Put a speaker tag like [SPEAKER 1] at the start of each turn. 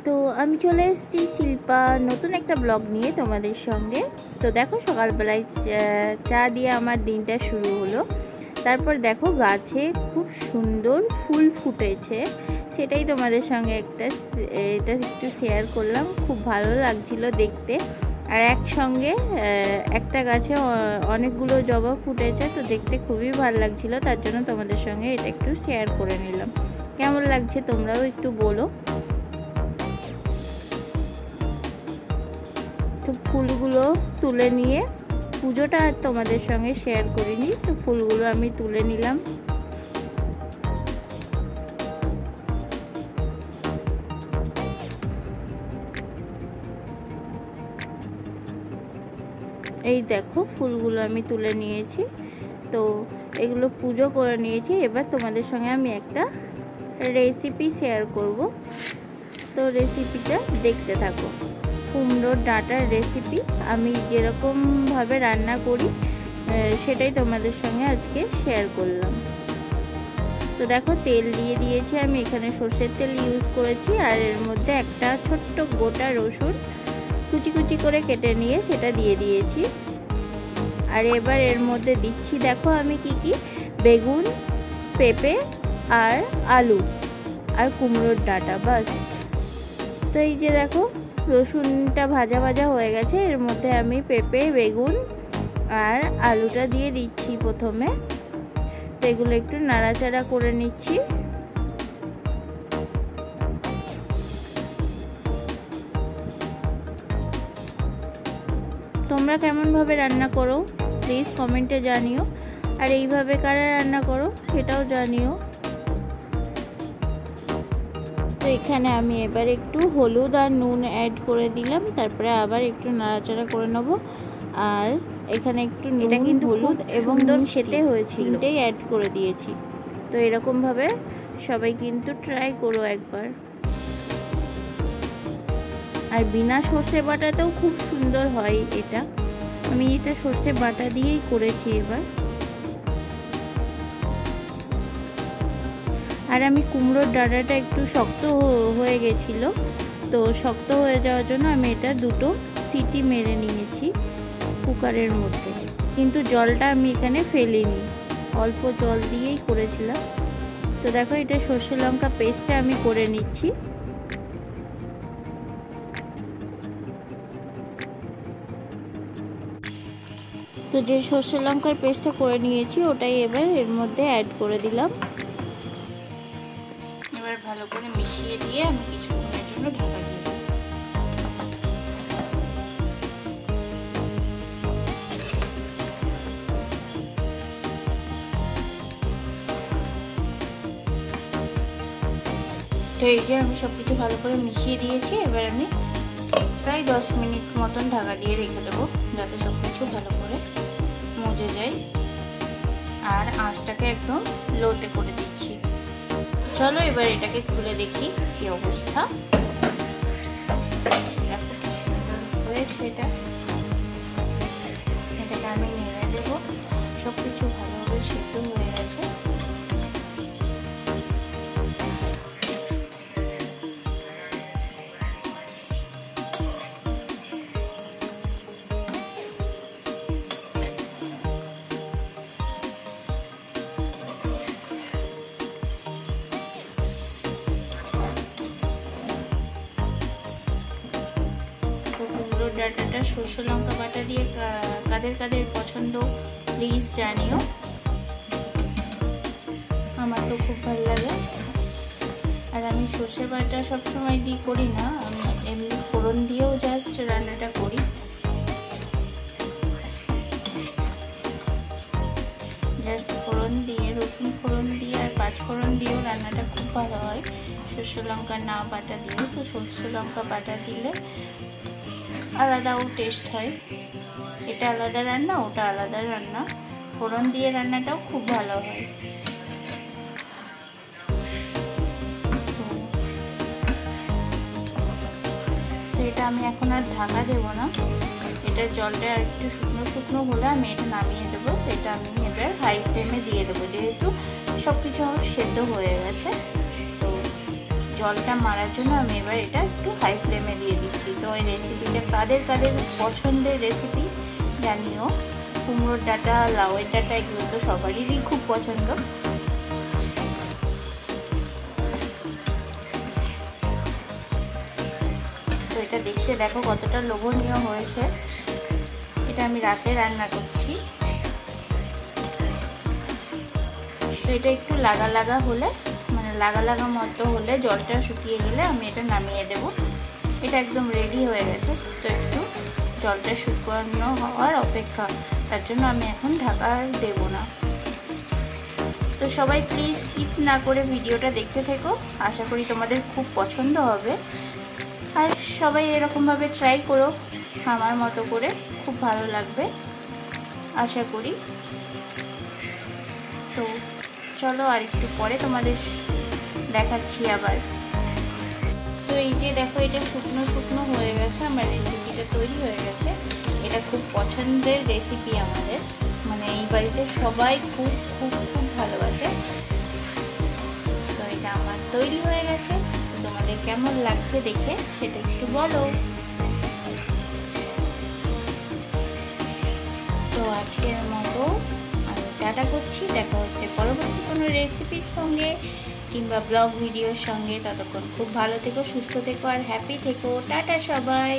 [SPEAKER 1] তো আমি চলে এসেছি শিল্পা নতুন একটা ব্লগ নিয়ে তোমাদের সঙ্গে। তো দেখো সকালবেলায় চা দিয়ে আমার দিনটা শুরু হলো। তারপর দেখো গাছে খুব সুন্দর ফুল ফুটেছে, সেটাই তোমাদের সঙ্গে এটা একটু শেয়ার করলাম। খুব ভালো লাগছিল দেখতে। আর একসঙ্গে একটা গাছে অনেকগুলো জবা ফুটেছে, তো দেখতে খুবই ভালো লাগছিল। তার জন্য তোমাদের সঙ্গে এটা একটু শেয়ার করে নিলাম। কেমন লাগছে তোমরাও একটু বলো। তো ফুলগুলো তুলে নিয়ে পুজোটা আর তোমাদের সঙ্গে শেয়ার করিনি, তো ফুলগুলো আমি তুলে নিলাম। এই দেখো ফুলগুলো আমি তুলে নিয়েছি, তো এগুলো পুজো করে নিয়েছি। এবার তোমাদের সঙ্গে আমি একটা রেসিপি শেয়ার করব, তো রেসিপিটা দেখতে থাকো। কুমড়োর ডাঁটার রেসিপি আমি যেরকমভাবে রান্না করি সেটাই তোমাদের সঙ্গে আজকে শেয়ার করলাম। তো দেখো তেল দিয়ে দিয়েছি, আমি এখানে সর্ষের তেল ইউজ করেছি। আর এর মধ্যে একটা ছোট্ট গোটা রসুন কুচি কুচি করে কেটে নিয়ে সেটা দিয়ে দিয়েছি। আর এবার এর মধ্যে দিচ্ছি দেখো আমি কি বেগুন, পেঁপে আর আলু আর কুমড়োর ডাঁটা, বাস। তো এই যে দেখো রসুনটা ভাজা ভাজা হয়ে গেছে, এর মধ্যে আমি পেঁপে, বেগুন আর আলুটা দিয়ে দিচ্ছি প্রথমে। তো এগুলো একটু নাড়াচাড়া করে নিচ্ছি। তোমরা কেমনভাবে রান্না করো প্লিজ কমেন্টে জানিও, আর এইভাবে কারা রান্না করো সেটাও জানিও। তো এখানে আমি এবার একটু হলুদ আর নুন অ্যাড করে দিলাম, তারপরে আবার একটু নাড়াচাড়া করে নেব। আর এখানে একটু নুন, হলুদ এবং খেতে হয়েছিল, তিনটেই অ্যাড করে দিয়েছি। তো এরকমভাবে সবাই কিন্তু ট্রাই করো একবার। আর বিনা সর্ষে বাটাতেও খুব সুন্দর হয় এটা। আমি এটা সর্ষে বাটা দিয়েই করেছি এবার। আর আমি কুমড়োর ডাঁটাটা একটু শক্ত হয়ে গেছিলো, তো শক্ত হয়ে যাওয়ার জন্য আমি এটা দুটো সিটি মেরে নিয়েছি কুকারের মধ্যে। কিন্তু জলটা আমি এখানে ফেলিনি, অল্প জল দিয়েই করেছিলাম। তো দেখো এটা সর্ষে লঙ্কা পেস্টটা আমি করে নিচ্ছি। তো যে সর্ষে লঙ্কার পেস্টটা করে নিয়েছি ওটাই এবার এর মধ্যে অ্যাড করে দিলাম। এবার ভালো করে মিশিয়ে দিয়ে আমি কিছুক্ষণের জন্য ঢাকা দিয়ে দিই। তো এই যে আমি সব কিছু ভালো করে মিশিয়ে দিয়েছি। এবার আমি প্রায় 10 মিনিট মতন ঢাকা দিয়ে রেখে দেবো, যাতে সব কিছু ভালো করে মজে যায়। আর আঁচটাকে একদম লোতে করে দিচ্ছি। চলো এবার এটাকে খুলে দেখি কি অবস্থা। দেখো কি সুন্দর হয়েছে এটাকে আমি নেড়ে দেবো। সব কিছু ভালোভাবে সেদ্ধ হয়ে গেছে। ডাঁটাটা সর্ষে লঙ্কা বাটা দিয়ে কাদের কাদের পছন্দ প্লিজ জানিও। আমার তো খুব ভালো লাগে। আর আমি সর্ষে বাটা সবসময় দিয়ে করি না, আমি এমনি ফোড়ন দিয়েও জাস্ট রান্নাটা করি। জাস্ট ফোড়ন দিয়ে, রসুন ফোড়ন দিয়ে আর পাঁচ ফোড়ন দিয়েও রান্নাটা খুব ভালো হয়, সর্ষে লঙ্কা না বাটা দিয়েও। তো সর্ষে লঙ্কা বাটা দিলে আলাদাও টেস্ট হয়। এটা আলাদা রান্না, ওটা আলাদা রান্না। ফোড়ন দিয়ে রান্নাটাও খুব ভালো হয়। তো এটা আমি এখন আর ঢাকা দেবো না, এটার জলটা আর একটু শুকনো শুকনো হলে আমি এটা নামিয়ে দেবো। এটা আমি এবার হাই ফ্লেমে দিয়ে দেবো, যেহেতু সব কিছু আমার সেদ্ধ হয়ে গেছে। তো জলটা মারার জন্য আমি এবার এটা একটু হাই ফ্লেমে দিয়ে দিচ্ছি। তো এই রেসিপিটা কাদের কাদের পছন্দের রেসিপি জানিও। কুমড়োর ডাঁটা, লাউয়ের ডাঁটা এগুলো তো সবারই খুব পছন্দ। তো এটা দেখতে দেখো কতটা লোভনীয় হয়েছে। এটা আমি রাতে রান্না করছি। তো এটা একটু লাগা লাগা হলে, মানে লাগা লাগা মতো হলে, জলটা শুকিয়ে গেলে আমি এটা নামিয়ে দেব। এটা একদম রেডি হয়ে গেছে। তো একটু জলটা শুকানো হওয়ার অপেক্ষা, তার জন্য আমি এখন ঢাকা দেব না। তো সবাই প্লিজ স্কিপ না করে ভিডিওটা দেখতে থেকো, আশা করি তোমাদের খুব পছন্দ হবে। আর সবাই এরকমভাবে ট্রাই করো আমার মতো করে, খুব ভালো লাগবে আশা করি। তো চলো আর একটু পরে তোমাদের দেখাচ্ছি আবার। তো এই যে দেখো এটা শুকনো শুকনো হয়ে গেছে, আমার রেসিপিটা তৈরি হয়ে গেছে। এটা খুব পছন্দের রেসিপি আমাদের, মানে এই বাড়িতে সবাই খুব খুব খুব ভালোবাসে। তো এটা আমার তৈরি হয়ে গেছে। তোমাদের কেমন লাগছে দেখে সেটা একটু বলো। তো আজকের মতো আমি টাটা করছি, দেখা হচ্ছে পরবর্তী কোনো রেসিপির সঙ্গে কিংবা ব্লগ ভিডিওর সঙ্গে। ততক্ষণ খুব ভালো থেকো, সুস্থ থেকো আর হ্যাপি থেকো। টাটা সবাই।